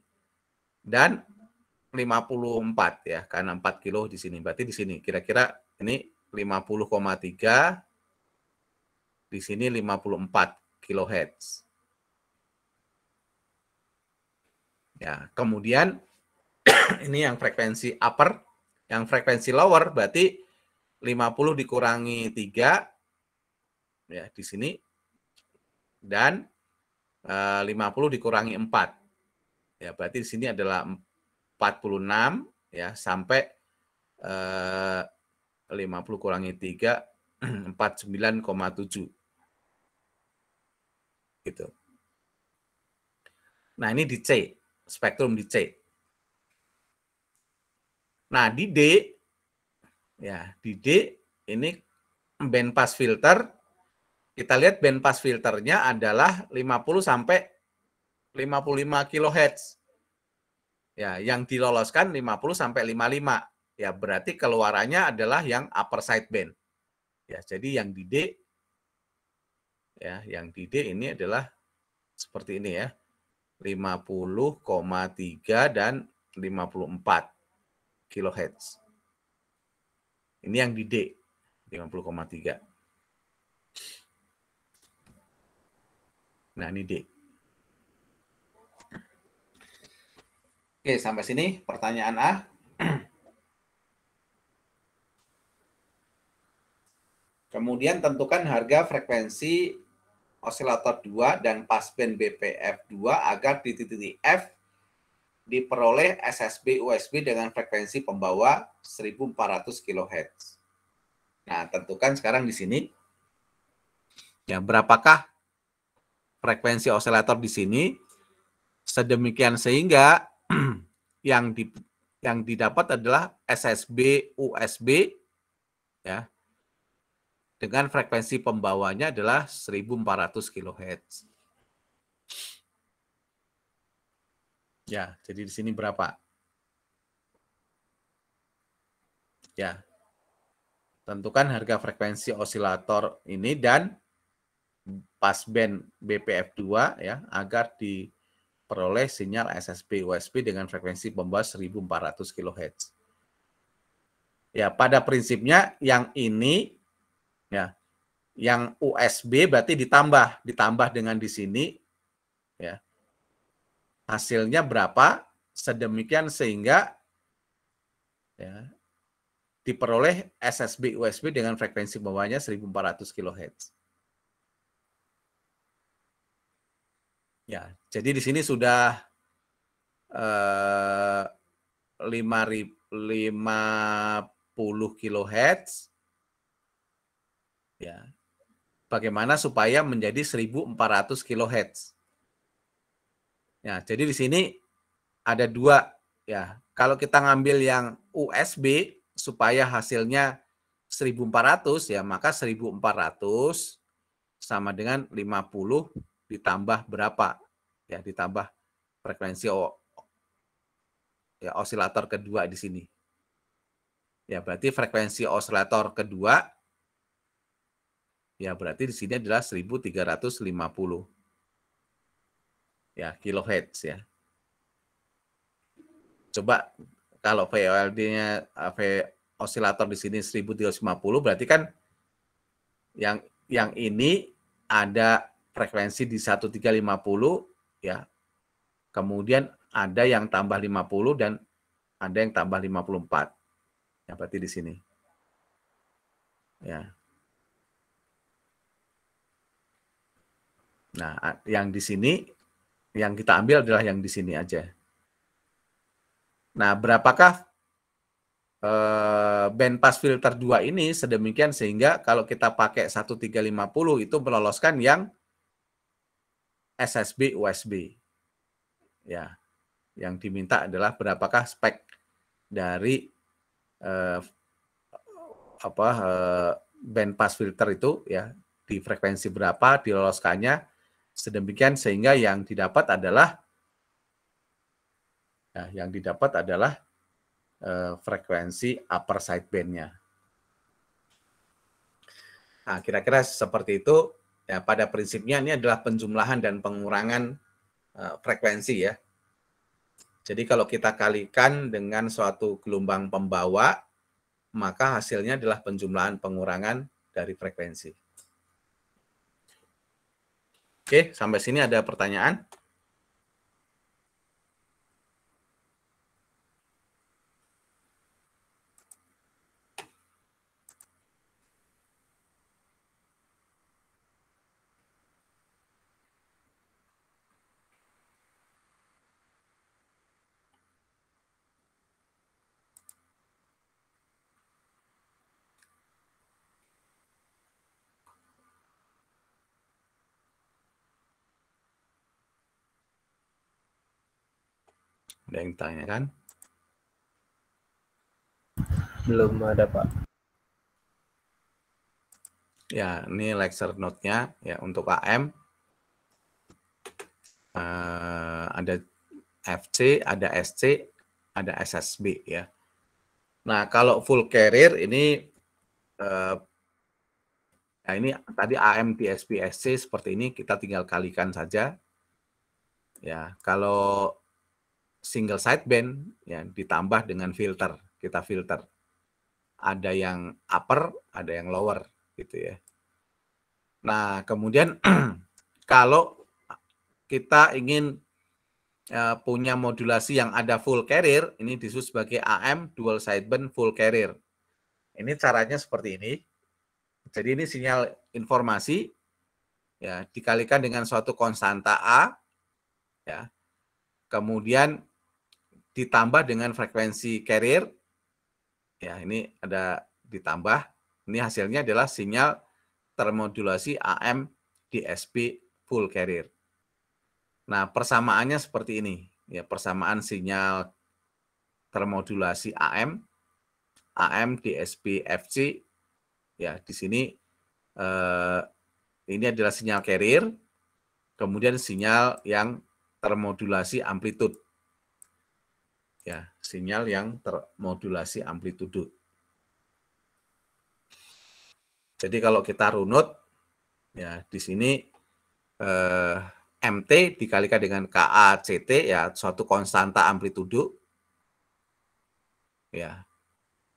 Dan 54 ya, karena 4 kilo di sini. Berarti di sini kira-kira ini 50,3, di sini 54 kHz. Ya, kemudian ini yang frekuensi upper, yang frekuensi lower berarti 50 dikurangi 3 ya di sini, dan 50 dikurangi 4. Ya, berarti di sini adalah 46 ya, sampai 50 kurangi 3 49,7 gitu. Nah, ini di C, spektrum di C. Nah, di D ya, di D ini band pass filter. Kita lihat band pass filternya adalah 50 sampai 55 kHz. Ya, yang diloloskan 50 sampai 55. Ya, berarti keluarannya adalah yang upper side band. Ya, jadi yang di D ya, yang di D ini adalah seperti ini ya. 50,3 dan 54 kHz. Ini yang di D, 50,3. Nah, ini D. Oke, sampai sini pertanyaan A. Kemudian tentukan harga frekuensi osilator 2 dan passband BPF2 agar di titik F diperoleh SSB USB dengan frekuensi pembawa 1400 kHz. Nah, tentukan sekarang di sini ya berapakah frekuensi osilator di sini sedemikian sehingga yang didapat adalah SSB USB ya dengan frekuensi pembawanya adalah 1400 kHz. Ya, jadi di sini berapa? Ya. Tentukan harga frekuensi osilator ini dan passband BPF2 ya agar diperoleh sinyal SSB USB dengan frekuensi pembawa 1400 kHz. Ya, pada prinsipnya yang ini ya, yang USB berarti ditambah dengan di sini ya. Hasilnya berapa? Sedemikian sehingga ya, diperoleh SSB USB dengan frekuensi bawahnya 1400 kHz. Ya, jadi di sini sudah 50 kHz. Ya. Bagaimana supaya menjadi 1400 kHz? Ya, jadi di sini ada dua ya. Kalau kita ngambil yang USB supaya hasilnya 1400 ya, maka 1400 sama dengan 50 ditambah berapa? Ya, ditambah frekuensi ya osilator kedua di sini. Ya, berarti frekuensi osilator kedua ya berarti di sini adalah 1350 ya kilohertz ya. Coba kalau VOLD-nya osilator di sini 1350 berarti kan yang ini ada frekuensi di 1350 ya. Kemudian ada yang tambah 50 dan ada yang tambah 54. Ya berarti di sini. Ya. Nah, yang di sini yang kita ambil adalah yang di sini aja. Nah, berapakah band pass filter 2 ini sedemikian sehingga kalau kita pakai 1350 itu meloloskan yang SSB USB. Ya. Yang diminta adalah berapakah spek dari band pass filter itu ya, di frekuensi berapa diloloskannya sedemikian sehingga yang didapat adalah frekuensi upper sideband-nya. Nah, kira-kira seperti itu. Ya, pada prinsipnya ini adalah penjumlahan dan pengurangan frekuensi ya. Jadi kalau kita kalikan dengan suatu gelombang pembawa, maka hasilnya adalah penjumlahan pengurangan dari frekuensi. Oke, sampai sini ada pertanyaan? Ada yang tanyakan? Belum ada, Pak. Ya, ini lecture note-nya ya untuk AM. Ada FC, ada SC, ada SSB ya. Nah, kalau full carrier ini nah ini tadi AM, TSP, SC seperti ini kita tinggal kalikan saja. Ya, kalau single sideband ya ditambah dengan filter, kita filter. Ada yang upper, ada yang lower gitu ya. Nah, kemudian kalau kita ingin punya modulasi yang ada full carrier, ini disebut sebagai AM dual sideband full carrier. Ini caranya seperti ini. Jadi ini sinyal informasi ya dikalikan dengan suatu konstanta A ya. Kemudian ditambah dengan frekuensi carrier. Ya, ini ada ditambah. Ini hasilnya adalah sinyal termodulasi AM DSP full carrier. Nah, persamaannya seperti ini. Ya, persamaan sinyal termodulasi AM DSP FC. Ya, di sini ini adalah sinyal carrier, kemudian sinyal yang termodulasi amplitude. Ya, sinyal yang termodulasi amplitude. Jadi kalau kita runut, ya di sini MT dikalikan dengan KACT, ya suatu konstanta amplitudo, ya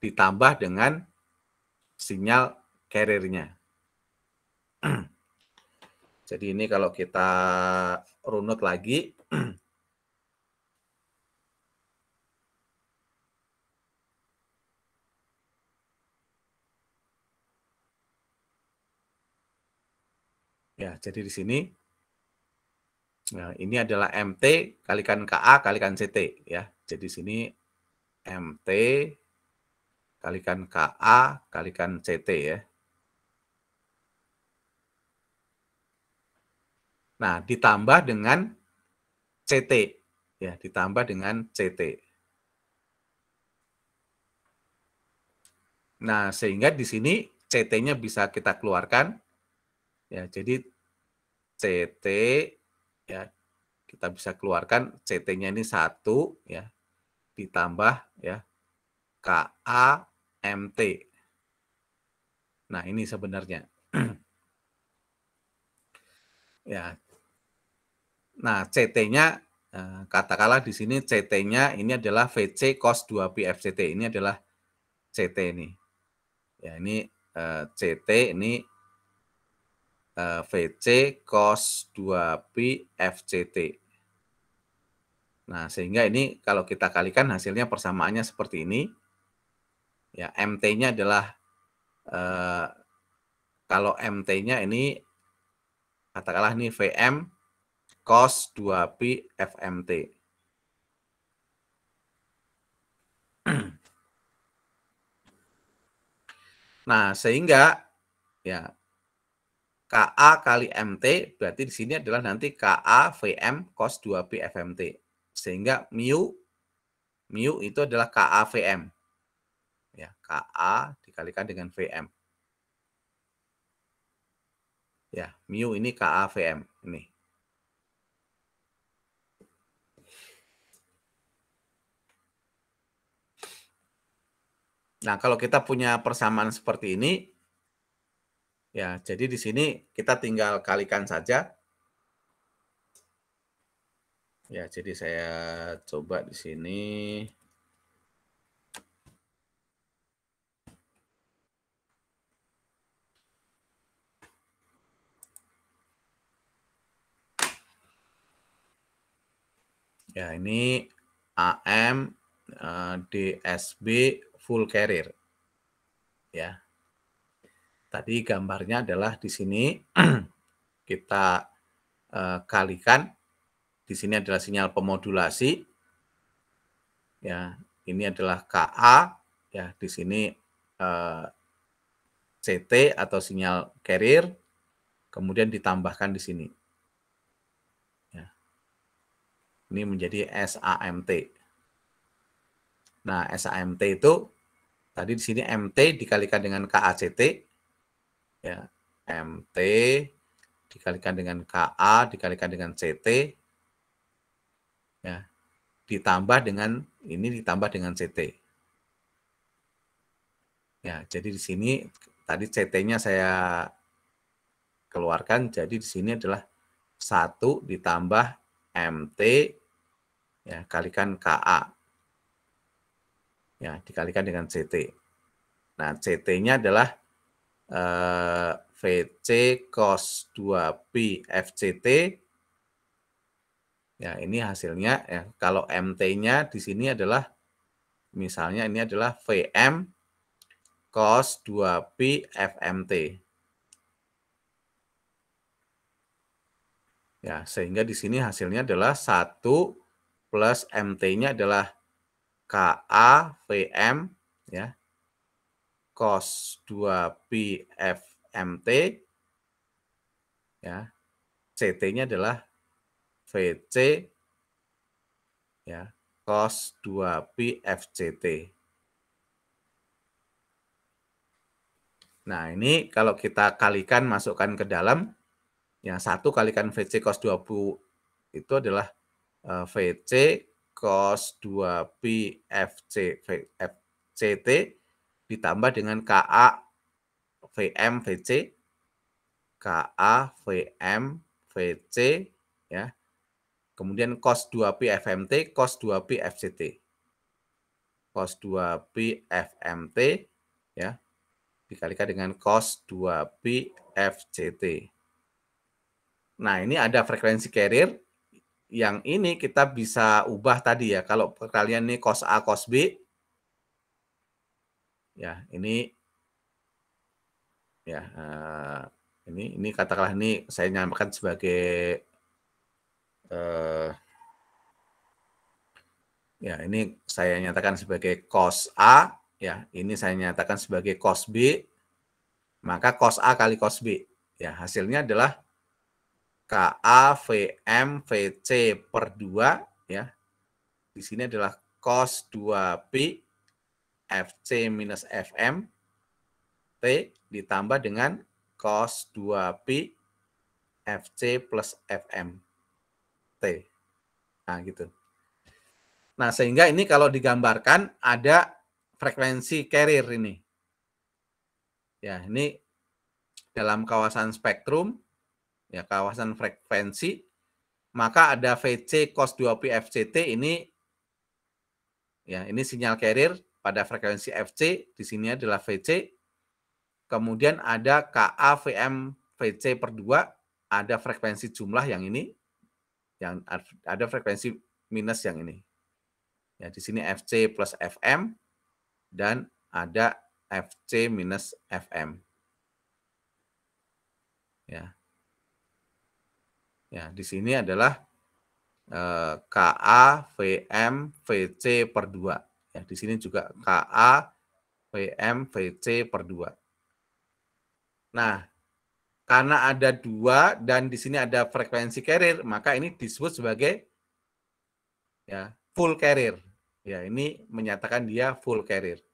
ditambah dengan sinyal carrier-nya. Jadi ini kalau kita runut lagi, ya jadi di sini, nah ini adalah MT kalikan KA kalikan CT, ya. Jadi di sini MT kalikan KA kalikan CT, ya. Nah, ditambah dengan CT, ya, ditambah dengan CT. Nah, sehingga di sini CT-nya bisa kita keluarkan, ya. Jadi CT, ya, kita bisa keluarkan CT-nya ini 1, ya, ditambah, ya, KA MT. Nah, ini sebenarnya. Ya. Nah, CT-nya katakanlah di sini CT-nya ini adalah VC cos 2pi FCT. Ini adalah CT ini. Ya, ini CT ini VC cos 2pi FCT. Nah, sehingga ini kalau kita kalikan hasilnya persamaannya seperti ini. Ya, MT-nya adalah kalau MT-nya ini katakanlah ini VM cos 2pi FMT. Nah, sehingga ya KA kali MT berarti di sini adalah nanti KA VM cos 2pi FMT. Sehingga mu itu adalah KA VM. Ya, KA dikalikan dengan VM. Ya, mu ini KA VM ini. Nah, kalau kita punya persamaan seperti ini, ya, jadi di sini kita tinggal kalikan saja. Ya, jadi saya coba di sini. Ya, ini AM DSB full carrier. Ya. Tadi gambarnya adalah di sini kita kalikan. Di sini adalah sinyal pemodulasi. Ya, ini adalah KA. Ya, di sini CT atau sinyal carrier. Kemudian ditambahkan di sini. Ya. Ini menjadi SAMT. Nah, SAMT itu tadi di sini MT dikalikan dengan KACT. Ya, MT dikalikan dengan KA dikalikan dengan CT. Ya, ditambah dengan ini ditambah dengan CT. Ya, jadi di sini tadi CT-nya saya keluarkan, jadi di sini adalah 1 ditambah MT ya kalikan KA. Ya, dikalikan dengan CT. Nah, CT-nya adalah VC cos 2pi FCT Ya, ini hasilnya ya. Kalau MT-nya di sini adalah misalnya ini adalah VM cos 2pi FMT. Ya, sehingga di sini hasilnya adalah 1 plus MT-nya adalah KA VM ya. Cos 2pi FMT ya. CT-nya adalah VC ya. Cos 2pi FCT. Nah, ini kalau kita kalikan masukkan ke dalam yang 1 kalikan VC cos 2pi itu adalah VC cos 2pi FCT ditambah dengan KA VM VC, KA VM VC ya. Kemudian cos 2pi FMT, cos 2pi FCT. Cos 2pi FMT ya dikalikan dengan cos 2pi FCT. Nah, ini ada frekuensi carrier. Yang ini kita bisa ubah tadi ya. Kalau kalian ini cos A, cos B. Ya, ini ya ini katakanlah ini saya nyamakan sebagai ya ini saya nyatakan sebagai cos A, ya ini saya nyatakan sebagai cos B, maka cos A kali cos B. Ya, hasilnya adalah KA VM VC per 2 ya. Di sini adalah cos 2pi FC minus FM T ditambah dengan cos 2pi FC plus FM T. Nah, gitu. Nah, sehingga ini kalau digambarkan ada frekuensi carrier ini. Ya, ini dalam kawasan spektrum, ya kawasan frekuensi, maka ada VC cos 2pi FCT ini, ya ini sinyal carrier pada frekuensi FC, di sini adalah VC, kemudian ada KA VM VC per 2, ada frekuensi jumlah yang ini, yang ada frekuensi minus yang ini. Ya, di sini FC plus FM dan ada FC minus FM. Ya. Ya, di sini adalah KA VM VC per 2. Ya, di sini juga KA VM VC per 2. Nah, karena ada 2 dan di sini ada frekuensi carrier, maka ini disebut sebagai ya full carrier. Ya, ini menyatakan dia full carrier.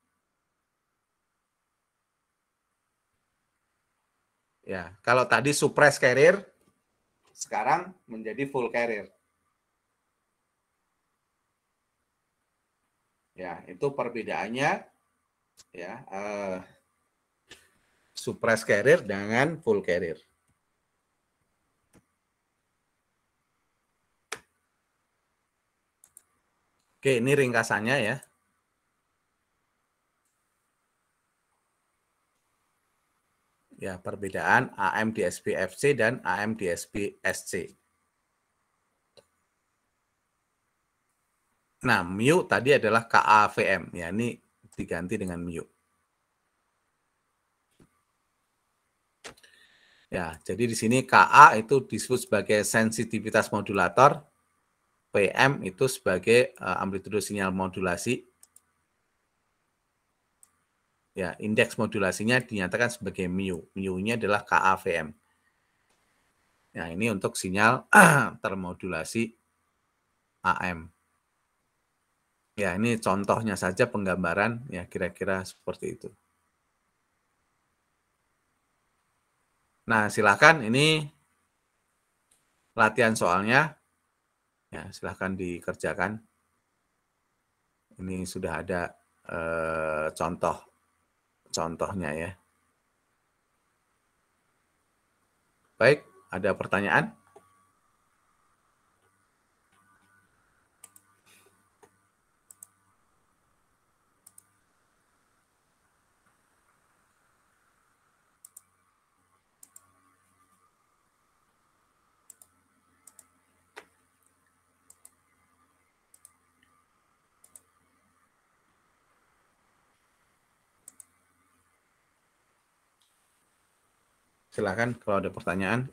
Ya, kalau tadi suppress carrier, sekarang menjadi full carrier. Ya, itu perbedaannya ya suppress carrier dengan full carrier. Oke, ini ringkasannya ya. Ya, perbedaan AM DSP FC dan AM DSP SC. Nah, mu tadi adalah KAVM. Ya, ini diganti dengan mu. Ya, jadi di sini KA itu disebut sebagai sensitivitas modulator, PM itu sebagai amplitudo sinyal modulasi. Ya, indeks modulasinya dinyatakan sebagai mu. Mu-nya adalah KAVM. Nah, ini untuk sinyal termodulasi AM. Ya, ini contohnya saja penggambaran, ya kira-kira seperti itu. Nah, silakan ini latihan soalnya. Ya, silakan dikerjakan. Ini sudah ada contohnya ya. Baik, ada pertanyaan? Silakan kalau ada pertanyaan.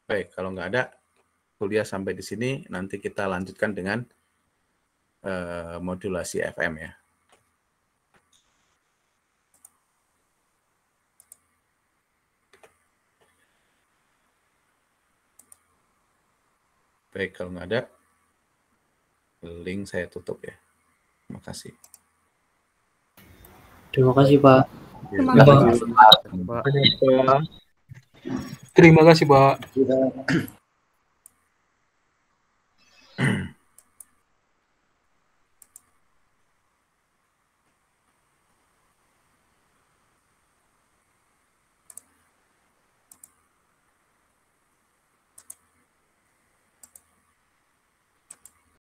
Baik, kalau nggak ada, kuliah sampai di sini, nanti kita lanjutkan dengan modulasi FM ya. Baik, kalau nggak ada, link saya tutup ya. Terima kasih. Terima kasih, Pak. Terima kasih. Terima kasih, Pak.